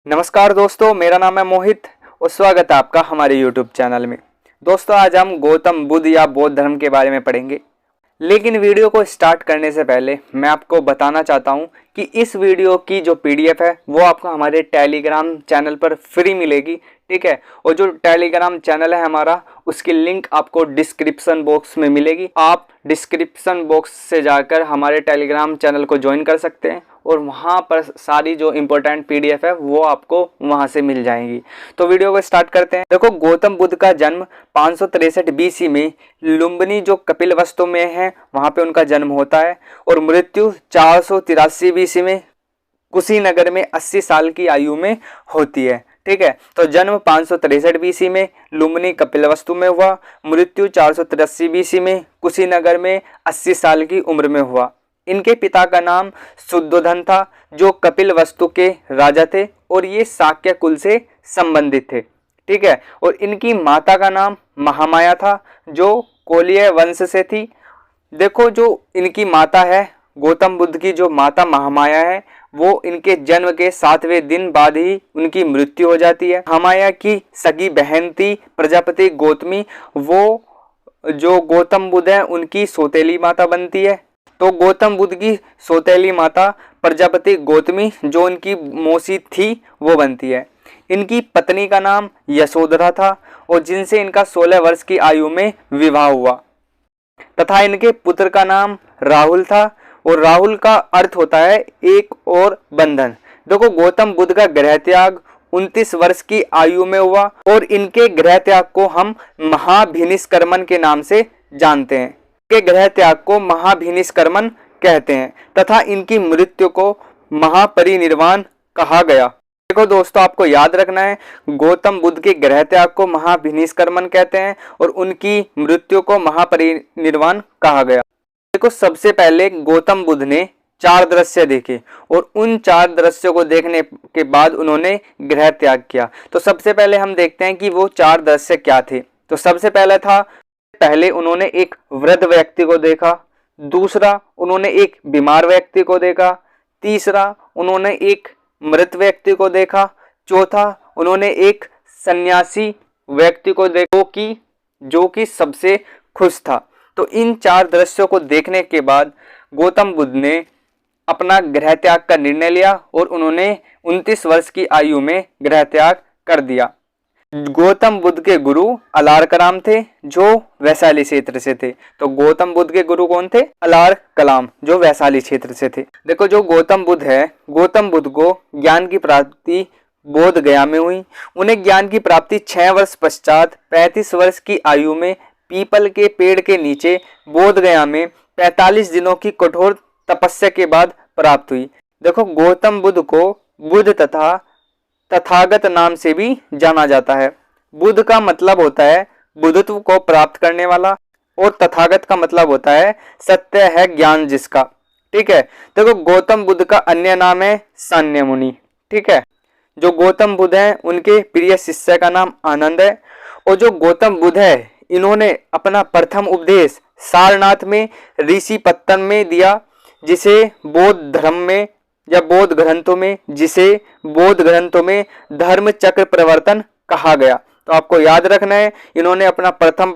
नमस्कार दोस्तों, मेरा नाम है मोहित और स्वागत है आपका हमारे YouTube चैनल में। दोस्तों, आज हम गौतम बुद्ध या बौद्ध धर्म के बारे में पढ़ेंगे। लेकिन वीडियो को स्टार्ट करने से पहले मैं आपको बताना चाहता हूं कि इस वीडियो की जो PDF है वो आपको हमारे टेलीग्राम चैनल पर फ्री मिलेगी, ठीक है। और जो टेलीग्राम चैनल है हमारा, उसकी लिंक आपको डिस्क्रिप्शन बॉक्स में मिलेगी। आप डिस्क्रिप्शन बॉक्स से जाकर हमारे टेलीग्राम चैनल को ज्वाइन कर सकते हैं और वहाँ पर सारी जो इम्पोर्टेंट PDF है वो आपको वहाँ से मिल जाएंगी। तो वीडियो को स्टार्ट करते हैं। देखो, गौतम बुद्ध का जन्म 563 BC में लुम्बिनी जो कपिलवस्तु में है वहाँ पे उनका जन्म होता है और मृत्यु 483 BC में कुशीनगर में 80 साल की आयु में होती है, ठीक है। तो जन्म 563 BC में लुम्बिनी कपिलवस्तु में हुआ, मृत्यु 483 BC में कुशीनगर में 80 साल की उम्र में हुआ। इनके पिता का नाम शुद्धोधन था जो कपिलवस्तु के राजा थे और ये शाक्य कुल से संबंधित थे, ठीक है। और इनकी माता का नाम महामाया था जो कोलीय वंश से थी। देखो, जो इनकी माता है, गौतम बुद्ध की जो माता महामाया है, वो इनके जन्म के 7वें दिन बाद ही उनकी मृत्यु हो जाती है। महामाया की सगी बहन थी प्रजापति गौतमी, वो जो गौतम बुद्ध है उनकी सौतेली माता बनती है। तो गौतम बुद्ध की सौतेली माता प्रजापति गौतमी जो उनकी मौसी थी वो बनती है। इनकी पत्नी का नाम यशोधरा था और जिनसे इनका 16 वर्ष की आयु में विवाह हुआ तथा इनके पुत्र का नाम राहुल था और राहुल का अर्थ होता है एक और बंधन। देखो, गौतम बुद्ध का गृह त्याग 29 वर्ष की आयु में हुआ और इनके गृह त्याग को हम महाभिनिष्क्रमण के नाम से जानते हैं। के गृह त्याग को महाभिनिष्क्रमण कहते हैं तथा इनकी मृत्यु को महापरिनिर्वाण कहा गया। देखो दोस्तों, आपको याद रखना है, गौतम बुद्ध के गृह त्याग को महाभिनिष्क्रमण कहते हैं और उनकी मृत्यु को महापरिनिर्वाण कहा गया। देखो, सबसे पहले गौतम बुद्ध ने 4 दृश्य देखे और उन 4 दृश्यों को देखने के बाद उन्होंने गृह त्याग किया। तो सबसे पहले हम देखते हैं कि वो 4 दृश्य क्या थे। तो सबसे पहले उन्होंने एक वृद्ध व्यक्ति को देखा, दूसरा उन्होंने एक बीमार व्यक्ति को देखा, तीसरा उन्होंने एक मृत व्यक्ति को देखा, चौथा उन्होंने एक सन्यासी व्यक्ति को देखा जो कि सबसे खुश था। तो इन 4 दृश्यों को देखने के बाद गौतम बुद्ध ने अपना गृह त्याग का निर्णय लिया और उन्होंने 29 वर्ष की आयु में गृह त्याग कर दिया। गौतम बुद्ध के गुरु अलार कलाम थे जो वैशाली क्षेत्र से थे। तो गौतम बुद्ध के गुरु कौन थे? अलार कलाम, जो वैशाली क्षेत्र से थे। देखो, जो गौतम बुद्ध है, गौतम बुद्ध को ज्ञान की प्राप्ति बोध गया में हुई। उन्हें ज्ञान की प्राप्ति 6 वर्ष पश्चात 35 वर्ष की आयु में पीपल के पेड़ के नीचे बोध गया में 45 दिनों की कठोर तपस्या के बाद प्राप्त हुई। देखो, गौतम बुद्ध को बुद्ध तथा तथागत नाम से भी जाना जाता है। बुद्ध का मतलब होता है बुद्धत्व को प्राप्त करने वाला और तथागत का मतलब होता है सत्य है ज्ञान जिसका, ठीक है। देखो, गौतम बुद्ध का अन्य नाम है सान्य मुनि, ठीक है। जो गौतम बुद्ध है उनके प्रिय शिष्य का नाम आनंद है और जो गौतम बुद्ध है इन्होंने अपना प्रथम उपदेश सारनाथ में ऋषि पत्तन में दिया, जिसे बौद्ध धर्म में या बौद्ध ग्रंथों में धर्म चक्र प्रवर्तन कहा गया। तो आपको याद रखना है, इन्होंने अपना प्रथम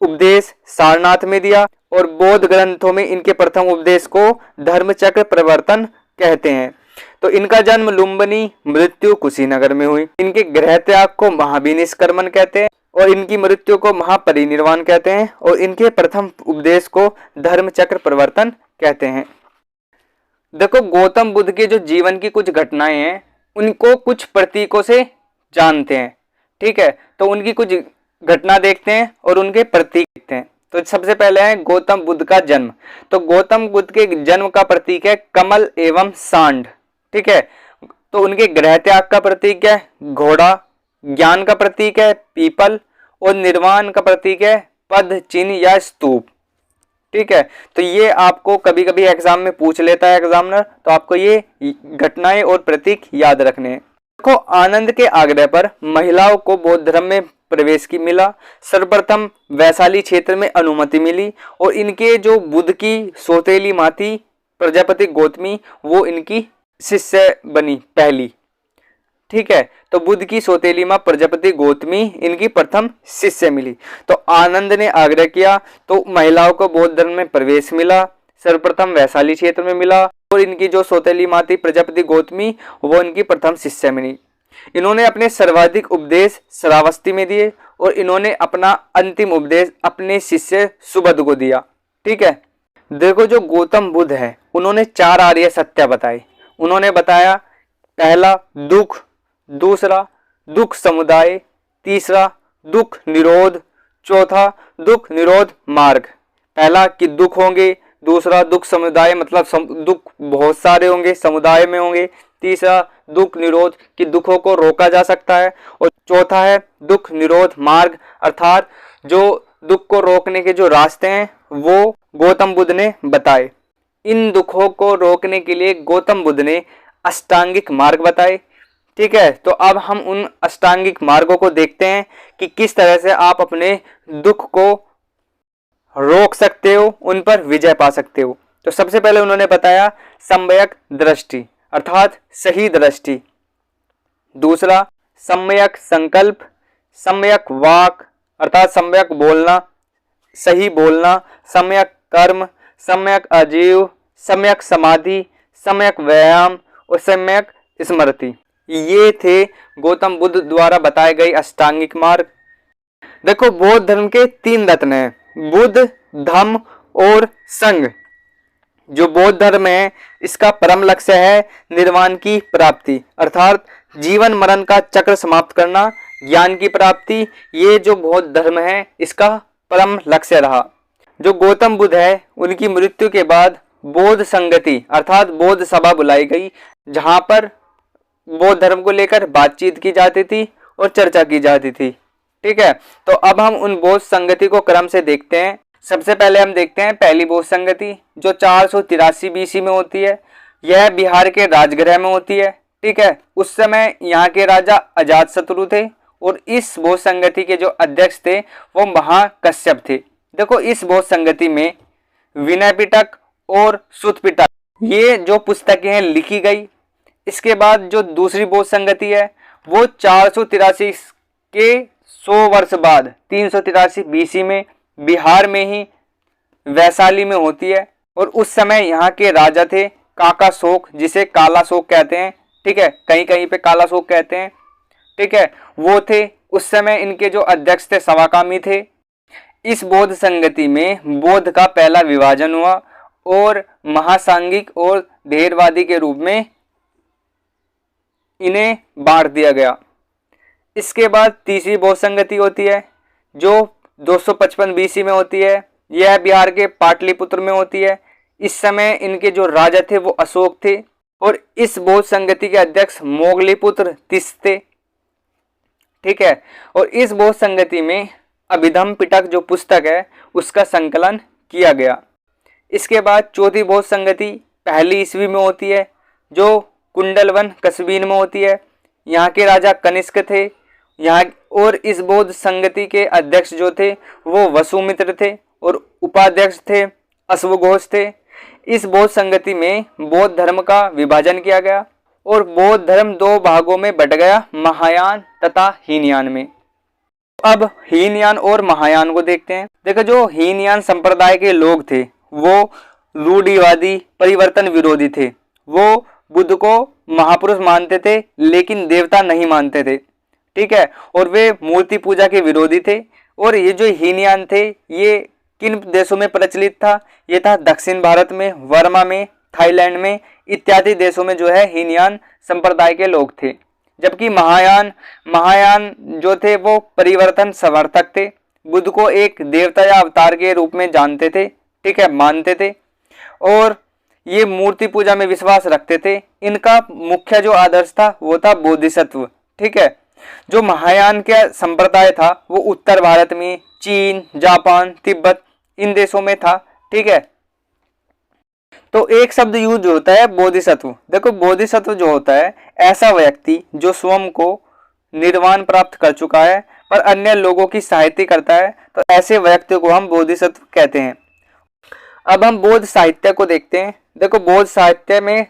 उपदेश सारनाथ में दिया और बौद्ध ग्रंथों में इनके प्रथम उपदेश को धर्म चक्र प्रवर्तन कहते हैं। तो इनका जन्म लुम्बिनी, मृत्यु कुशीनगर में हुई। इनके गृह त्याग को महाभिनिष्क्रमण कहते हैं और इनकी मृत्यु को महापरिनिर्वाण कहते हैं और इनके प्रथम उपदेश को धर्म चक्र प्रवर्तन कहते हैं। देखो, गौतम बुद्ध के जो जीवन की कुछ घटनाएं हैं उनको कुछ प्रतीकों से जानते हैं, ठीक है। तो उनकी कुछ घटना देखते हैं और उनके प्रतीक देखते हैं। तो सबसे पहले है गौतम बुद्ध का जन्म। तो गौतम बुद्ध के जन्म का प्रतीक है कमल एवं सांड, ठीक है। तो उनके गृह त्याग का प्रतीक है घोड़ा, ज्ञान का प्रतीक है पीपल और निर्वाण का प्रतीक है पद चिन्ह या स्तूप, ठीक है। तो ये आपको कभी कभी एग्जाम में पूछ लेता है एग्जामिनर, तो आपको ये घटनाएं और प्रतीक याद रखने हैं। देखो, आनंद के आग्रह पर महिलाओं को बौद्ध धर्म में प्रवेश की मिला। सर्वप्रथम वैशाली क्षेत्र में अनुमति मिली और इनके जो बुद्ध की सौतेली माँ थी प्रजापति गौतमी, वो इनकी शिष्य बनी पहली। ठीक है। तो बुद्ध की सौतेली मां प्रजापति गौतमी इनकी प्रथम शिष्य मिली। तो आनंद ने आग्रह किया तो महिलाओं को बौद्ध धर्म में प्रवेश मिला, सर्वप्रथम वैशाली क्षेत्र में मिला। और इनकी जो सौतेली मां थी प्रजापति गौतमी, वो इनकी प्रथम शिष्य मिली। इन्होंने अपने सर्वाधिक उपदेश श्रावस्ती में दिए और इन्होंने अपना अंतिम उपदेश अपने शिष्य सुबोध को दिया। ठीक है। देखो जो गौतम बुद्ध है उन्होंने 4 आर्य सत्य बताए। उन्होंने बताया पहला दुख, दूसरा दुख समुदाय, तीसरा दुख निरोध, चौथा दुख निरोध मार्ग। पहला कि दुख होंगे, दूसरा दुख समुदाय मतलब दुख बहुत सारे होंगे, समुदाय में होंगे, तीसरा दुख निरोध कि दुखों को रोका जा सकता है, और चौथा है दुख निरोध मार्ग अर्थात जो दुख को रोकने के जो रास्ते हैं वो गौतम बुद्ध ने बताए। इन दुखों को रोकने के लिए गौतम बुद्ध ने अष्टांगिक मार्ग बताए। ठीक है। तो अब हम उन अष्टांगिक मार्गों को देखते हैं कि किस तरह से आप अपने दुख को रोक सकते हो, उन पर विजय पा सकते हो। तो सबसे पहले उन्होंने बताया सम्यक दृष्टि अर्थात सही दृष्टि, दूसरा सम्यक संकल्प, सम्यक वाक अर्थात सम्यक बोलना, सही बोलना, सम्यक कर्म, सम्यक आजीव, सम्यक समाधि, सम्यक व्यायाम और सम्यक स्मृति। ये थे गौतम बुद्ध द्वारा बताए गए अष्टांगिक मार्ग। देखो बौद्ध धर्म के 3 रत्न हैं, बुद्ध, धम्म और संघ। जो बौद्ध धर्म है इसका परम लक्ष्य है निर्वाण की प्राप्ति अर्थात जीवन मरण का चक्र समाप्त करना, ज्ञान की प्राप्ति। ये जो बौद्ध धर्म है इसका परम लक्ष्य रहा। जो गौतम बुद्ध है उनकी मृत्यु के बाद बौद्ध संगति अर्थात बौद्ध सभा बुलाई गई, जहां पर बौद्ध धर्म को लेकर बातचीत की जाती थी और चर्चा की जाती थी। ठीक है। तो अब हम उन बौद्ध संगति को क्रम से देखते हैं। सबसे पहले हम देखते हैं पहली बौद्ध संगति जो 483 बीसी में होती है। यह बिहार के राजगृह में होती है। ठीक है। उस समय यहाँ के राजा अजातशत्रु थे और इस बौद्ध संगति के जो अध्यक्ष थे वो महाकश्यप थे। देखो इस बौद्ध संगति में विनय पिटक और सुत पिटक ये जो पुस्तकें हैं लिखी गई। इसके बाद जो दूसरी बौद्ध संगति है वो 483 के 100 वर्ष बाद 383 बीसी में बिहार में ही वैशाली में होती है। और उस समय यहाँ के राजा थे काका शोक, जिसे काला शोक कहते हैं। ठीक है। कहीं कहीं पे काला शोक कहते हैं। ठीक है। वो थे उस समय इनके जो अध्यक्ष थे सवाकामी थे। इस बौद्ध संगति में बौद्ध का पहला विभाजन हुआ और महासांगिक और ढेरवादी के रूप में इन्हें बांट दिया गया। इसके बाद तीसरी बौद्ध संगति होती है जो 255 बीसी में होती है। यह बिहार के पाटलिपुत्र में होती है। इस समय इनके जो राजा थे वो अशोक थे और इस बौद्ध संगति के अध्यक्ष मोगलीपुत्र तिस थे। ठीक है। और इस बौद्ध संगति में अभिधम्म पिटक जो पुस्तक है उसका संकलन किया गया। इसके बाद चौथी बौद्ध संगति 1 ईस्वी में होती है जो कुंडलवन कस्बीन में होती है। यहाँ के राजा कनिष्क थे यहाँ। और इस बौद्ध संगति के अध्यक्ष जो थे वो वसुमित्र थे और उपाध्यक्ष थे अश्वघोष थे। इस बौद्ध संगति में बौद्ध धर्म का विभाजन किया गया और बौद्ध धर्म 2 भागों में बट गया, महायान तथा हीनयान में। अब हीनयान और महायान को देखते हैं। देखो जो हीनयान संप्रदाय के लोग थे वो रूढ़िवादी परिवर्तन विरोधी थे। वो बुद्ध को महापुरुष मानते थे लेकिन देवता नहीं मानते थे। ठीक है। और वे मूर्ति पूजा के विरोधी थे। और ये जो हीनयान थे ये किन देशों में प्रचलित था? ये था दक्षिण भारत में, वर्मा में, थाईलैंड में इत्यादि देशों में जो है हीनयान संप्रदाय के लोग थे। जबकि महायान जो थे वो परिवर्तन समर्थक थे, बुद्ध को एक देवता या अवतार के रूप में जानते थे। ठीक है, मानते थे और ये मूर्ति पूजा में विश्वास रखते थे। इनका मुख्य जो आदर्श था वो था बोधिसत्व। ठीक है। जो महायान का संप्रदाय था वो उत्तर भारत में, चीन, जापान, तिब्बत इन देशों में था। ठीक है। तो एक शब्द यूज होता है बोधिसत्व। देखो बोधिसत्व जो होता है ऐसा व्यक्ति जो स्वयं को निर्वाण प्राप्त कर चुका है पर अन्य लोगों की सहायता करता है, तो ऐसे व्यक्ति को हम बोधिसत्व कहते हैं। अब हम बौद्ध साहित्य को देखते हैं। देखो बौद्ध साहित्य में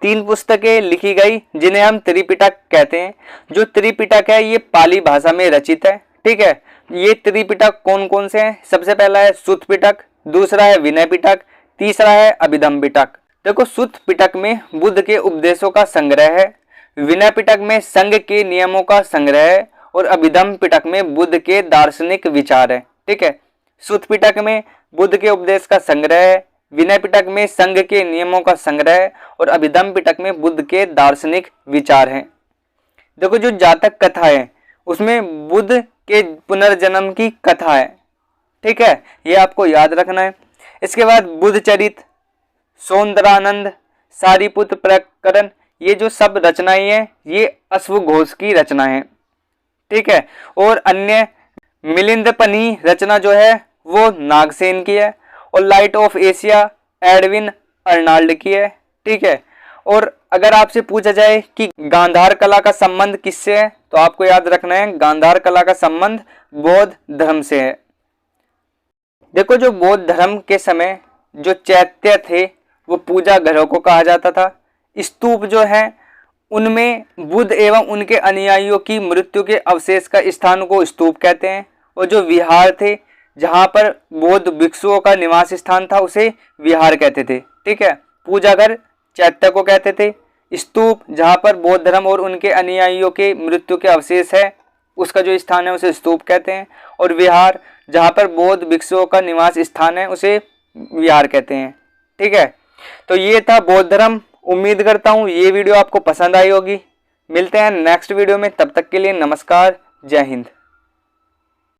3 पुस्तकें लिखी गई जिन्हें हम त्रिपिटक कहते हैं। जो त्रिपिटक है ये पाली भाषा में रचित है। ठीक है, ये त्रिपिटक कौन कौन से हैं? सबसे पहला है सुत्त पिटक, दूसरा है विनय पिटक, तीसरा है अभिधम्म पिटक। देखो, सुत्त पिटक में बुद्ध के उपदेशों का संग्रह है, विनय पिटक में संघ के नियमों का संग्रह है और अभिधम्म पिटक में बुद्ध के दार्शनिक विचार है। ठीक है, सुत्त पिटक में बुद्ध के उपदेश का संग्रह है, विनय पिटक में संघ के नियमों का संग्रह है और अभिधम्म पिटक में बुद्ध के दार्शनिक विचार हैं। देखो, जो जातक कथा है उसमें बुद्ध के पुनर्जन्म की कथा है। ठीक है, ये आपको याद रखना है। इसके बाद बुद्ध चरित, सौंदरानंद, सारीपुत्र प्रकरण, ये जो सब रचनाएं हैं ये अश्वघोष की रचना है। ठीक है, और अन्य मिलिंदपनी रचना जो है वो नागसेन की है और light of Asia Edwin Arnold की है। ठीक है, और अगर आपसे पूछा जाए कि गांधार कला का संबंध किससे है तो आपको याद रखना है गांधार कला का संबंध बौद्ध धर्म से है। देखो, जो बौद्ध धर्म के समय जो चैत्य थे वो पूजा घरों को कहा जाता था। स्तूप जो है उनमें बुद्ध एवं उनके अनुयायियों की मृत्यु के अवशेष का स्थान को स्तूप कहते हैं और जो विहार थे जहाँ पर बौद्ध भिक्षुओं का निवास स्थान था उसे विहार कहते थे। ठीक है, पूजा घर चैत्य को कहते थे, स्तूप जहाँ पर बौद्ध धर्म और उनके अनुयायियों के मृत्यु के अवशेष है उसका जो स्थान है उसे स्तूप कहते हैं और विहार जहाँ पर बौद्ध भिक्षुओं का निवास स्थान है उसे विहार कहते हैं। ठीक है, तो ये था बौद्ध धर्म। उम्मीद करता हूँ ये वीडियो आपको पसंद आई होगी। मिलते हैं नेक्स्ट वीडियो में, तब तक के लिए नमस्कार, जय हिंद।